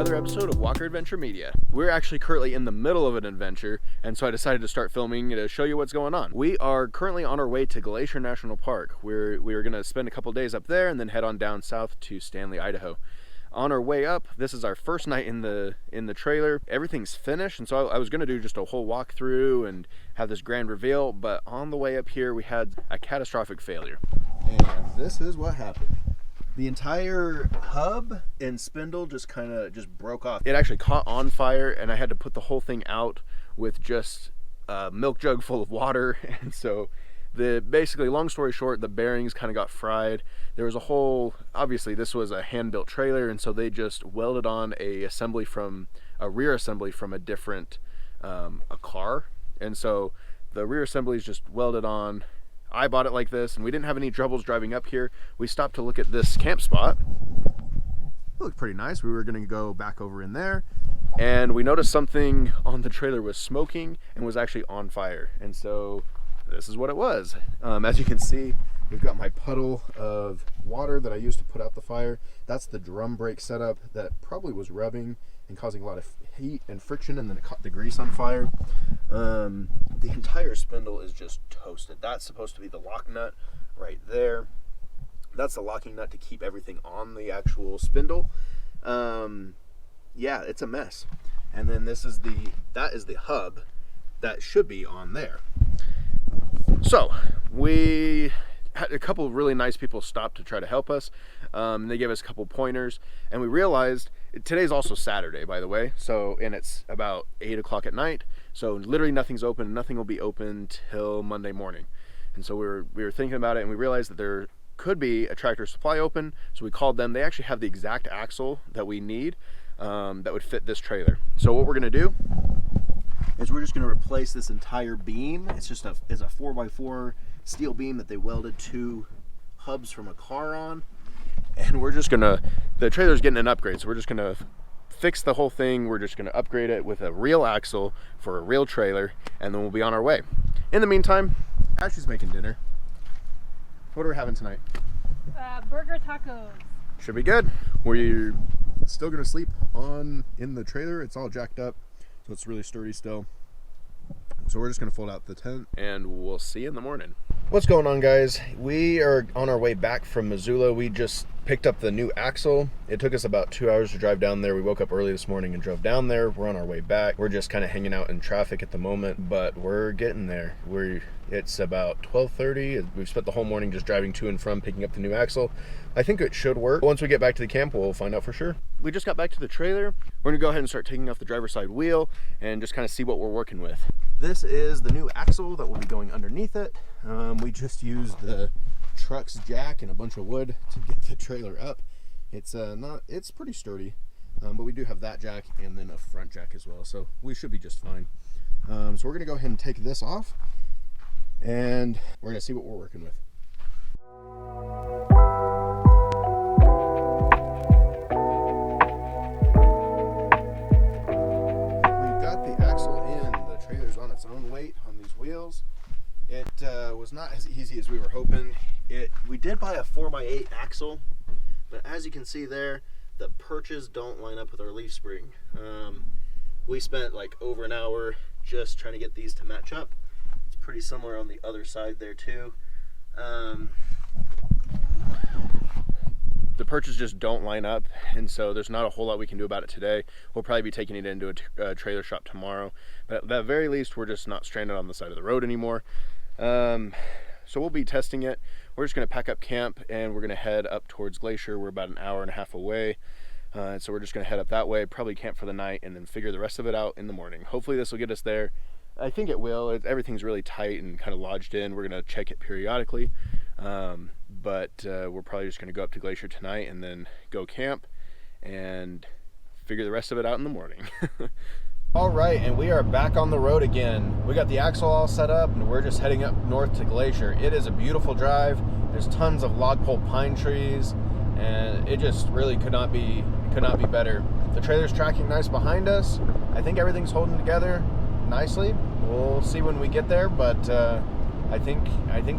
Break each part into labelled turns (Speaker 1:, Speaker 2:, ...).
Speaker 1: another episode of Walker Adventure Media. We're actually currently in the middle of an adventure, and so I decided to start filming to show you what's going on. We are currently on our way to Glacier National Park. We are going to spend a couple days up there and then head on down south to Stanley, Idaho. On our way up, this is our first night in the trailer. Everything's finished, and so I was going to do just a whole walkthrough and have this grand reveal, but on the way up here we had a catastrophic failure. And this is what happened. The entire hub and spindle just broke off. It actually caught on fire, and I had to put the whole thing out with just a milk jug full of water. And so basically, long story short, the bearings kind of got fried. There was obviously this was a hand-built trailer, and so they just welded on a rear assembly from a different a car. And so the rear assembly is just welded on. I bought it like this, and we didn't have any troubles driving up here. We stopped to look at this camp spot. It looked pretty nice. We were going to go back over in there, and we noticed something on the trailer was smoking and was actually on fire. And so this is what it was. As you can see, we've got my puddle of water that I used to put out the fire. That's the drum brake setup that probably was rubbing and causing a lot of heat and friction, and then it caught the grease on fire. The entire spindle is just toasted. That's supposed to be the lock nut right there. That's the locking nut to keep everything on the actual spindle. Yeah, it's a mess. And then that is the hub that should be on there. So we had a couple of really nice people stop to try to help us. They gave us a couple pointers, and we realized today's also Saturday, by the way. And it's about 8 o'clock at night. So literally nothing's open. Nothing will be open till Monday morning. And so we were thinking about it, and we realized that there could be a Tractor Supply open. So we called them. They actually have the exact axle that we need that would fit this trailer. So what we're gonna do is we're just gonna replace this entire beam. It's a 4x4 steel beam that they welded 2 hubs from a car on. And the trailer's getting an upgrade, so we're just gonna fix the whole thing. We're just gonna upgrade it with a real axle for a real trailer, and then we'll be on our way. In the meantime, Ashley's making dinner. What are we having tonight?
Speaker 2: Burger tacos.
Speaker 1: Should be good. We're still gonna sleep in the trailer. It's all jacked up, so it's really sturdy still. So we're just gonna fold out the tent, and we'll see you in the morning. What's going on, guys? We are on our way back from Missoula. We just picked up the new axle. It took us about 2 hours to drive down there. We woke up early this morning and drove down there. We're on our way back. We're just kind of hanging out in traffic at the moment, but we're getting there. It's about 12:30. We've spent the whole morning just driving to and from picking up the new axle. I think it should work. Once we get back to the camp, we'll find out for sure. We just got back to the trailer. We're gonna go ahead and start taking off the driver's side wheel and just kind of see what we're working with. This is the new axle that will be going underneath it. We just used the truck's jack and a bunch of wood to get the trailer up. It's pretty sturdy, but we do have that jack and then a front jack as well, so we should be just fine. So we're gonna go ahead and take this off, and we're gonna see what we're working with. We've got the axle in. The trailer's on its own weight on these wheels. It was not as easy as we were hoping. We did buy a 4x8 axle, but as you can see there, the perches don't line up with our leaf spring. We spent like over an hour just trying to get these to match up. It's pretty similar on the other side there too. The perches just don't line up, and so there's not a whole lot we can do about it today. We'll probably be taking it into a trailer shop tomorrow, but at the very least, we're just not stranded on the side of the road anymore. So we'll be testing it. We're just gonna pack up camp, and we're gonna head up towards Glacier. We're about an hour and a half away, so we're just gonna head up that way, probably camp for the night, and then figure the rest of it out in the morning. Hopefully this will get us there. I think it will. Everything's really tight and kind of lodged in. We're gonna check it periodically, but we're probably just gonna go up to Glacier tonight and then go camp and figure the rest of it out in the morning. All right, and we are back on the road again. We got the axle all set up, and we're just heading up north to Glacier. It is a beautiful drive. There's tons of lodgepole pine trees, and it just really could not be better. The trailer's tracking nice behind us. I think everything's holding together nicely. We'll see when we get there, but I think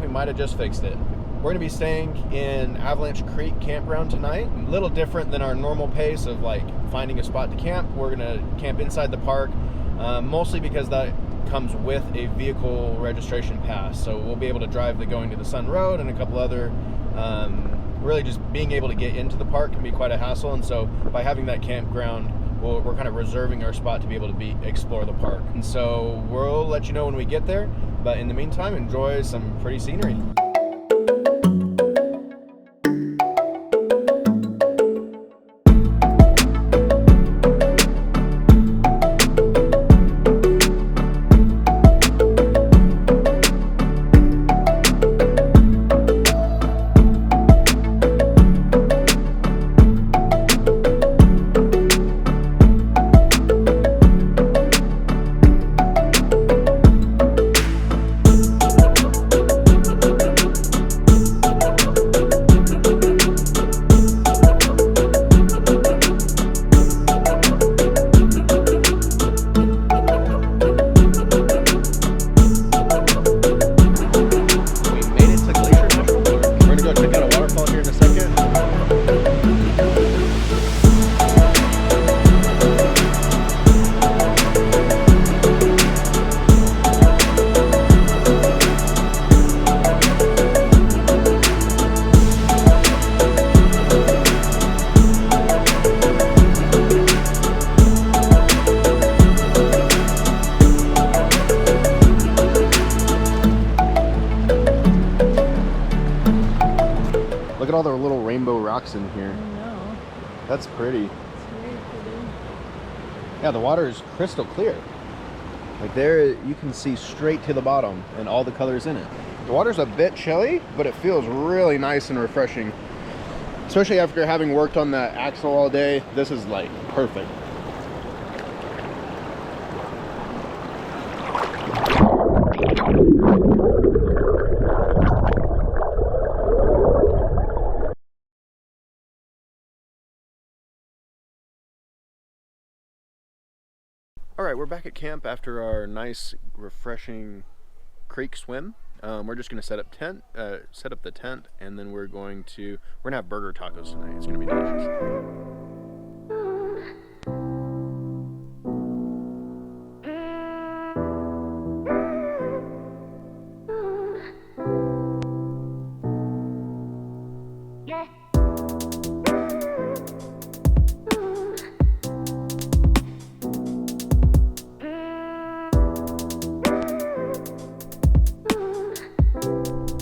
Speaker 1: we might have just fixed it. We're going to be staying in Avalanche Creek campground tonight. A little different than our normal pace of like finding a spot to camp. We're going to camp inside the park, mostly because that comes with a vehicle registration pass. So we'll be able to drive the Going to the Sun Road and a couple other, really just being able to get into the park can be quite a hassle. And so by having that campground, we're kind of reserving our spot to be able to explore the park. And so we'll let you know when we get there. But in the meantime, enjoy some pretty scenery. Look at all the little rainbow rocks in here.
Speaker 2: I know.
Speaker 1: That's pretty.
Speaker 2: It's very pretty.
Speaker 1: Yeah, the water is crystal clear. Like there, you can see straight to the bottom and all the colors in it. The water's a bit chilly, but it feels really nice and refreshing. Especially after having worked on that axle all day, this is like perfect. All right, we're back at camp after our nice, refreshing creek swim. We're just gonna set up the tent, and then we're gonna have burger tacos tonight. It's gonna be delicious.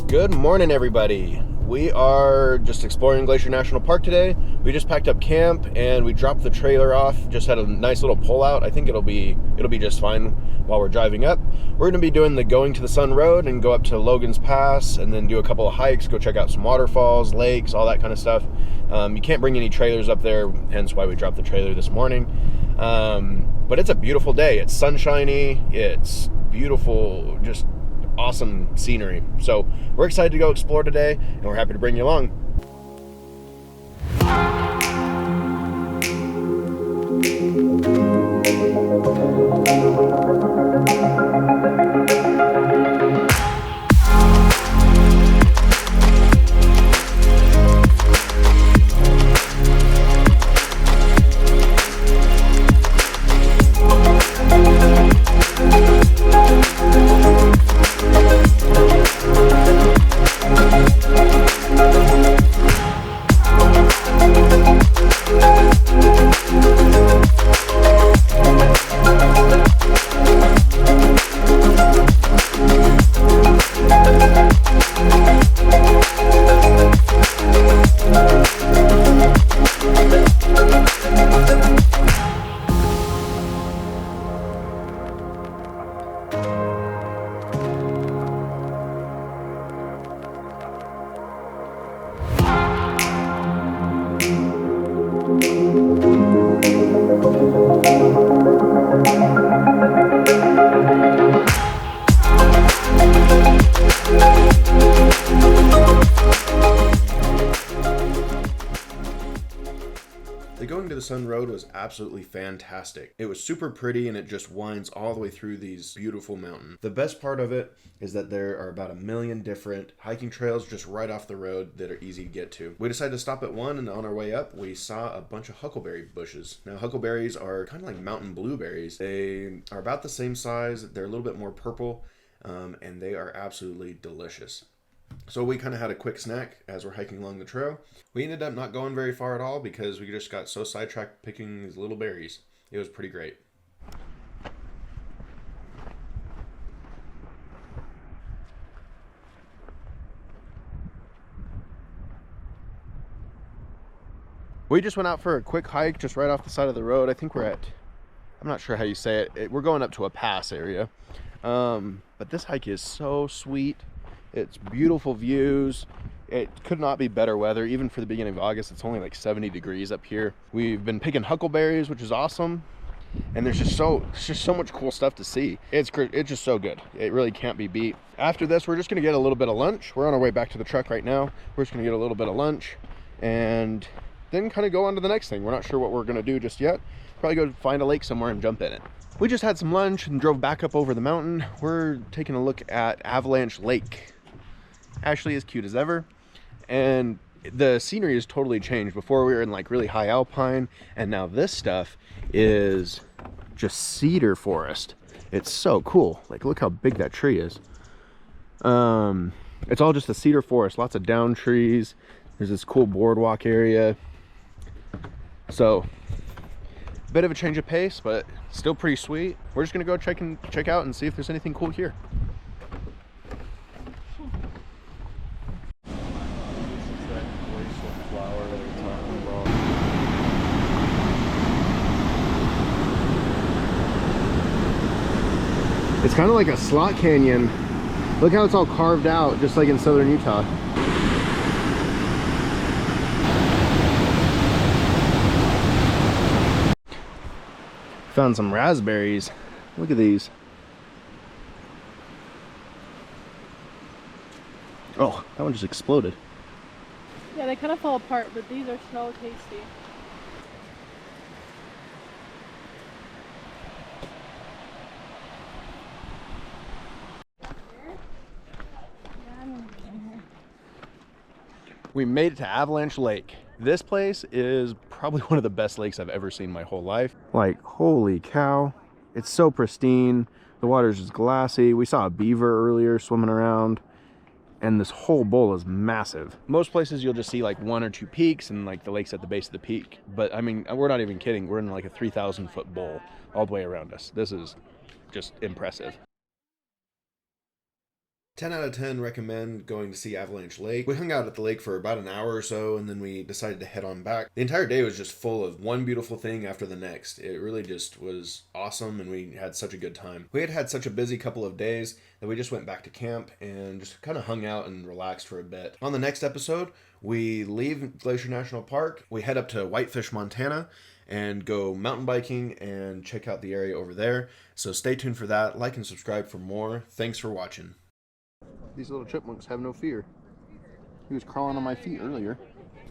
Speaker 1: Good morning, everybody. We are just exploring Glacier National Park today. We just packed up camp and we dropped the trailer off. Just had a nice little pull out. I think it'll be just fine while we're driving up. We're gonna be doing the Going to the Sun Road and go up to Logan's Pass and then do a couple of hikes, go check out some waterfalls, lakes, all that kind of stuff. You can't bring any trailers up there, hence why we dropped the trailer this morning. But it's a beautiful day. It's sunshiny, it's beautiful, just awesome scenery. So we're excited to go explore today, and we're happy to bring you along. Sun Road was absolutely fantastic. It was super pretty and it just winds all the way through these beautiful mountains. The best part of it is that there are about 1 million different hiking trails just right off the road that are easy to get to. We decided to stop at one, and on our way up, we saw a bunch of huckleberry bushes. Now, huckleberries are kind of like mountain blueberries. They are about the same size. They're a little bit more purple, and they are absolutely delicious. So we kind of had a quick snack as we're hiking along the trail. We ended up not going very far at all because we just got so sidetracked picking these little berries. It was pretty great. We just went out for a quick hike just right off the side of the road. I think we're at, I'm not sure how you say it. We're going up to a pass area. But this hike is so sweet. It's beautiful views. It could not be better weather. Even for the beginning of August, it's only like 70 degrees up here. We've been picking huckleberries, which is awesome. And there's just so much cool stuff to see. It's just so good. It really can't be beat. After this, we're just gonna get a little bit of lunch. We're on our way back to the truck right now. We're just gonna get a little bit of lunch and then kind of go on to the next thing. We're not sure what we're gonna do just yet. Probably go find a lake somewhere and jump in it. We just had some lunch and drove back up over the mountain. We're taking a look at Avalanche Lake. Ashley is cute as ever, and the scenery has totally changed. Before we were in like really high alpine, and now this stuff is just cedar forest. It's so cool. Like, look how big that tree is. It's all just a cedar forest, lots of down trees. There's this cool boardwalk area. So bit of a change of pace, but still pretty sweet. We're just gonna go check out and see if there's anything cool here. It's kind of like a slot canyon. Look how it's all carved out, just like in southern Utah. Found some raspberries. Look at these. Oh, that one just exploded.
Speaker 2: Yeah, they kind of fall apart, but these are so tasty.
Speaker 1: We made it to Avalanche Lake. This place is probably one of the best lakes I've ever seen in my whole life. Like, holy cow. It's so pristine. The water's just glassy. We saw a beaver earlier swimming around. And this whole bowl is massive. Most places you'll just see like 1 or 2 peaks and like the lake's at the base of the peak. But I mean, we're not even kidding. We're in like a 3,000 foot bowl all the way around us. This is just impressive. 10 out of 10 recommend going to see Avalanche Lake. We hung out at the lake for about an hour or so, and then we decided to head on back. The entire day was just full of one beautiful thing after the next. It really just was awesome, and we had such a good time. We had such a busy couple of days that we just went back to camp and just kind of hung out and relaxed for a bit. On the next episode, we leave Glacier National Park. We head up to Whitefish, Montana, and go mountain biking and check out the area over there. So stay tuned for that. Like and subscribe for more. Thanks for watching. These little chipmunks have no fear. He was crawling on my feet earlier.